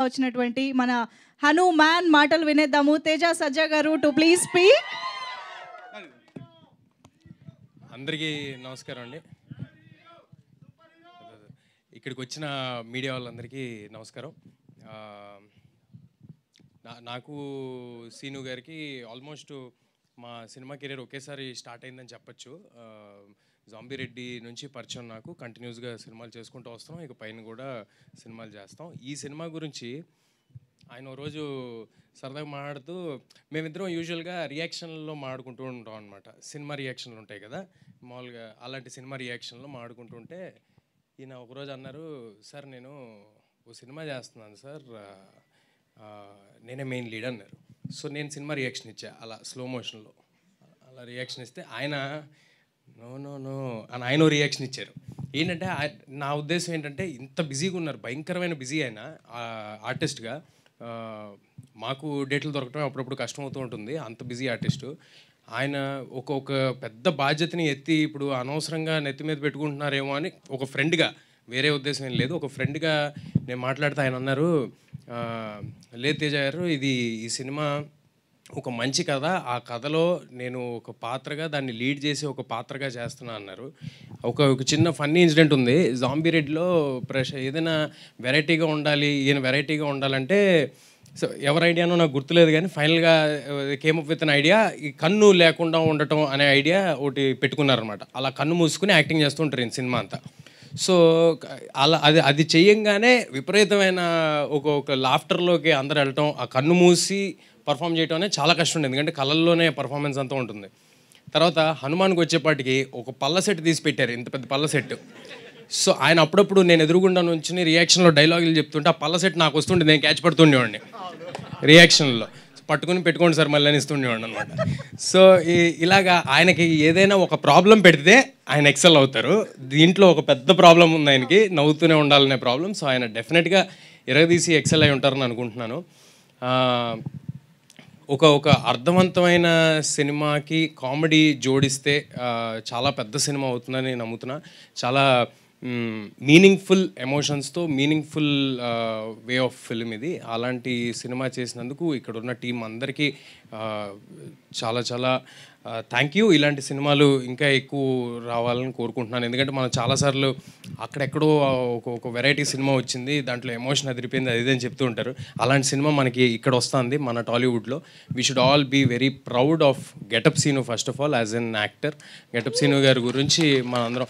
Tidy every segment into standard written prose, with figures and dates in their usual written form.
వచ్చినటువంటి మన హనుమాన్ మాటలు వినేద్దాము. తేజ సజ్జా గారు టు ప్లీజ్ స్పీక్. అందరికీ నమస్కారం అండి. ఇక్కడికి వచ్చిన మీడియా వాళ్ళందరికీ నమస్కారం. నాకు సీను గారికి ఆల్మోస్ట్ మా సినిమా కెరీర్ ఒకేసారి స్టార్ట్ అయిందని చెప్పచ్చు. జాంబీ రెడ్డి నుంచి పరిచయం, నాకు కంటిన్యూస్గా సినిమాలు చేసుకుంటూ వస్తున్నాం, ఇక పైన కూడా సినిమాలు చేస్తాం. ఈ సినిమా గురించి ఆయన ఓ రోజు సరదాగా మాట్లాడుతూ, మేమిద్దరం యూజువల్గా రియాక్షన్లో మాట్లాడుకుంటూ ఉంటాం అనమాట. సినిమా రియాక్షన్లు ఉంటాయి కదా మామూలుగా, అలాంటి సినిమా రియాక్షన్లో మాట్లాడుకుంటుంటే ఈయన ఒకరోజు అన్నారు, సార్ నేను ఓ సినిమా చేస్తున్నాను సార్, నేనే మెయిన్ లీడ్ అన్నారు. సో నేను సినిమా రియాక్షన్ ఇచ్చా అలా స్లో మోషన్లో. అలా రియాక్షన్ ఇస్తే ఆయన నో నో నో అని ఆయన రియాక్షన్ ఇచ్చారు. ఏంటంటే నా ఉద్దేశం ఏంటంటే, ఇంత బిజీగా ఉన్నారు, భయంకరమైన బిజీ ఆయన ఆర్టిస్ట్గా. మాకు డేట్లు దొరకడం అప్పుడప్పుడు కష్టమవుతూ ఉంటుంది, అంత బిజీ ఆర్టిస్టు ఆయన. ఒక పెద్ద బాధ్యతని ఎత్తి ఇప్పుడు అనవసరంగా నెత్తి మీద పెట్టుకుంటున్నారేమో అని ఒక ఫ్రెండ్గా, వేరే ఉద్దేశం ఏం లేదు, ఒక ఫ్రెండ్గా నేను మాట్లాడితే ఆయన అన్నారు, లేదు తేజ గారు, ఈ సినిమా ఒక మంచి కథ, ఆ కథలో నేను ఒక పాత్రగా దాన్ని లీడ్ చేసి ఒక పాత్రగా చేస్తున్నా అన్నారు. ఒక చిన్న ఫన్నీ ఇన్సిడెంట్ ఉంది. జాంబీ రెడ్డిలో ఏదైనా వెరైటీగా ఉండాలి, ఈయన వెరైటీగా ఉండాలంటే, సో ఎవరి ఐడియానో నాకు గుర్తులేదు కానీ ఫైనల్గా came up with an idea, ఈ కన్ను లేకుండా ఉండటం అనే ఐడియా ఒకటి పెట్టుకున్నారనమాట. అలా కన్ను మూసుకుని యాక్టింగ్ చేస్తూ ఉంటారు ఈ సినిమా అంతా. సో అలా అది చేయంగానే విపరీతమైన ఒక లాఫ్టర్లోకి అందరు వెళ్ళటం, ఆ కన్ను మూసి పర్ఫామ్ చేయటం అనేది చాలా కష్టం ఉంది, ఎందుకంటే కళల్లోనే పర్ఫార్మెన్స్ అంతా ఉంటుంది. తర్వాత హనుమాన్కి వచ్చేపాటికి ఒక పళ్ళ సెట్ తీసి పెట్టారు, ఇంత పెద్ద పళ్ళ సెట్. సో ఆయన అప్పుడప్పుడు నేను ఎదురుగుండా నుంచి రియాక్షన్లో డైలాగులు చెప్తుంటే ఆ పళ్ళ సెట్ నాకు వస్తుండే, నేను క్యాచ్ పడుతుండేవాడిని రియాక్షన్లో, పట్టుకుని పెట్టుకోండి సార్ మళ్ళీ అని ఇస్తుండేవాడిని అనమాట. సో ఇలాగా ఆయనకి ఏదైనా ఒక ప్రాబ్లం పెడితే ఆయన ఎక్సెల్ అవుతారు. దీంట్లో ఒక పెద్ద ప్రాబ్లం ఉంది ఆయనకి, నవ్వుతూనే ఉండాలనే ప్రాబ్లం. సో ఆయన డెఫినెట్గా ఎరగదీసి ఎక్సెల్ అయి ఉంటారని అనుకుంటున్నాను. ఒక అర్థవంతమైన సినిమాకి కామెడీ జోడిస్తే చాలా పెద్ద సినిమా అవుతుందని నమ్ముతున్నా. చాలా మీనింగ్ఫుల్ ఎమోషన్స్తో మీనింగ్ఫుల్ వే ఆఫ్ ఫిల్మ్ ఇది. అలాంటి సినిమా చేసినందుకు ఇక్కడ ఉన్న టీం అందరికీ చాలా చాలా థ్యాంక్ యూ. ఇలాంటి సినిమాలు ఇంకా ఎక్కువ రావాలని కోరుకుంటున్నాను, ఎందుకంటే మనం చాలాసార్లు అక్కడెక్కడో ఒక వెరైటీ సినిమా వచ్చింది, దాంట్లో ఎమోషన్ అదిరిపోయింది, అది అని చెప్తూ ఉంటారు. అలాంటి సినిమా మనకి ఇక్కడ వస్తుంది మన టాలీవుడ్లో. We should all be very proud of getup Seenu first of all as an actor. Getup Seenu గారి గురించి మనందరం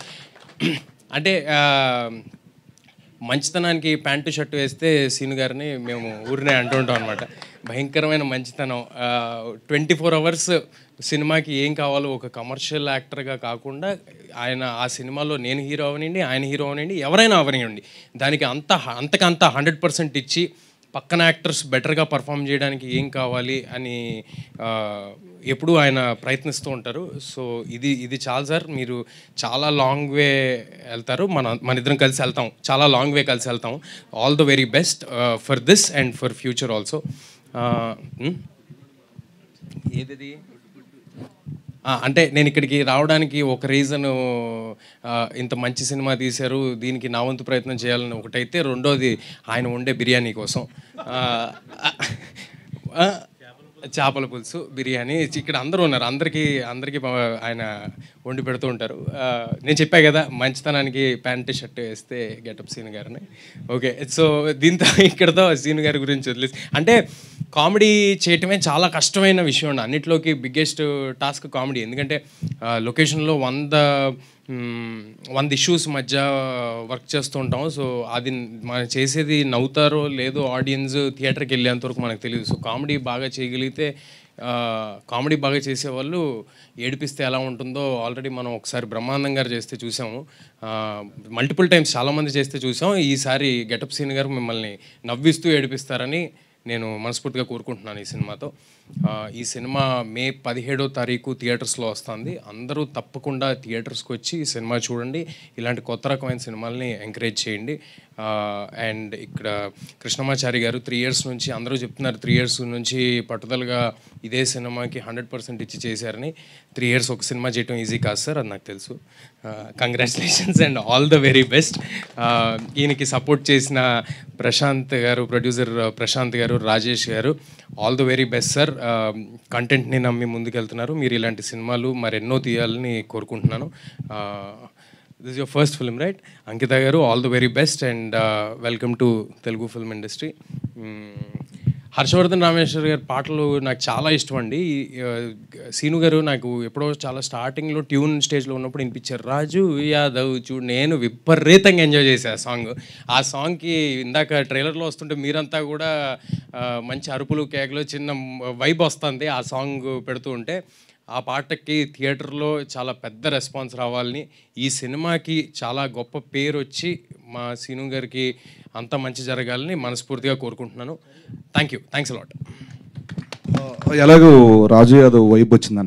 అంటే మంచితనానికి ప్యాంటు షర్టు వేస్తే సీను గారిని మేము ఊరినే అంటూ ఉంటాం అనమాట. భయంకరమైన మంచితనం. 24 hours సినిమాకి ఏం కావాలో ఒక కమర్షియల్ యాక్టర్గా కాకుండా ఆయన ఆ సినిమాలో నేను హీరో అవనండి, ఆయన హీరో అవనండి, ఎవరైనా అవనివ్వండి, దానికి అంతకంత 100% ఇచ్చి పక్కన యాక్టర్స్ బెటర్గా పర్ఫామ్ చేయడానికి ఏం కావాలి అని ఎప్పుడూ ఆయన ప్రయత్నిస్తూ ఉంటారు. సో ఇది చాలు సార్, మీరు చాలా లాంగ్ వే వెళ్తారు, మన ఇద్దరం కలిసి వెళ్తాం, చాలా లాంగ్ వే కలిసి వెళ్తాం. All the very best for this and for future also. ఏది అంటే నేను ఇక్కడికి రావడానికి ఒక రీజను, ఇంత మంచి సినిమా తీశారు, దీనికి నా వంతు ప్రయత్నం చేయాలని ఒకటైతే, రెండోది ఆయన వండే బిర్యానీ కోసం. చేపల పులుసు, బిర్యానీ, ఇక్కడ అందరూ ఉన్నారు, అందరికీ ఆయన వండి పెడుతూ ఉంటారు. నేను చెప్పా కదా మంచితనానికి ప్యాంటు షర్ట్ వేస్తే గెటప్ సీను గారిని. ఓకే, సో దీంతో ఇక్కడతో సీను గారి గురించి వదిలేసి, అంటే కామెడీ చేయటమే చాలా కష్టమైన విషయం అండి, అన్నిట్లోకి బిగ్గెస్ట్ టాస్క్ కామెడీ. ఎందుకంటే లొకేషన్లో 100 ఇష్యూస్ మధ్య వర్క్ చేస్తూ ఉంటాం. సో అది మనం చేసేది నవ్వుతారో లేదో ఆడియన్స్ థియేటర్కి వెళ్ళేంతవరకు మనకు తెలియదు. సో కామెడీ బాగా చేయగలిగితే, కామెడీ బాగా చేసేవాళ్ళు ఏడిపిస్తే ఎలా ఉంటుందో ఆల్రెడీ మనం ఒకసారి బ్రహ్మానందం గారు చేస్తే చూసాము, మల్టిపుల్ టైమ్స్ చాలామంది చేస్తే చూసాం. ఈసారి గెటప్ సీన్ గారు మిమ్మల్ని నవ్విస్తూ ఏడిపిస్తారని నేను మనస్ఫూర్తిగా కోరుకుంటున్నాను ఈ సినిమాతో. ఈ సినిమా మే 17వ తారీఖు థియేటర్స్లో వస్తుంది. అందరూ తప్పకుండా థియేటర్స్కి వచ్చి ఈ సినిమా చూడండి, ఇలాంటి కొత్త రకమైన సినిమాల్ని ఎంకరేజ్ చేయండి. అండ్ ఇక్కడ కృష్ణమాచారి గారు 3 years నుంచి అందరూ చెప్తున్నారు 3 years నుంచి పట్టుదలగా ఇదే సినిమాకి 100% ఇచ్చి చేశారని. 3 years ఒక సినిమా చేయటం ఈజీ కాదు సార్, అది నాకు తెలుసు. Congratulations and all the very best. ఈయనకి సపోర్ట్ చేసిన Prashanth garu, producer Prashanth garu, Rajesh garu, all the very best sir. కంటెంట్ని నమ్మి ముందుకెళ్తున్నారు. మీరు ఇలాంటి సినిమాలు మరెన్నో తీయాలని కోరుకుంటున్నాను. This your first film right? Ankita garu, all the very best and welcome to Telugu film industry. Harshavardhan Rameshwar గారి పాటలు నాకు చాలా ఇష్టం అండి. సీను గారు నాకు ఎప్పుడో చాలా స్టార్టింగ్లో ట్యూన్ స్టేజ్లో ఉన్నప్పుడు వినిపించారు, రాజు యాదవ్ చూడు. నేను విపరీతంగా ఎంజాయ్ చేశాను ఆ సాంగ్. ఆ సాంగ్కి ఇందాక ట్రైలర్లో వస్తుంటే మీరంతా కూడా మంచి అరుపులు, కేకలు, చిన్న వైబ్ వస్తుంది ఆ సాంగ్ పెడుతూ ఉంటే. ఆ పాటకి థియేటర్లో చాలా పెద్ద రెస్పాన్స్ రావాలని, ఈ సినిమాకి చాలా గొప్ప పేరు వచ్చి మా సీను గారికి అంత మంచి జరగాలని మనస్ఫూర్తిగా కోరుకుంటున్నాను. Thanks a lot. ఎలాగో రాజు యాదవ్ వైబ్ వచ్చిందండి.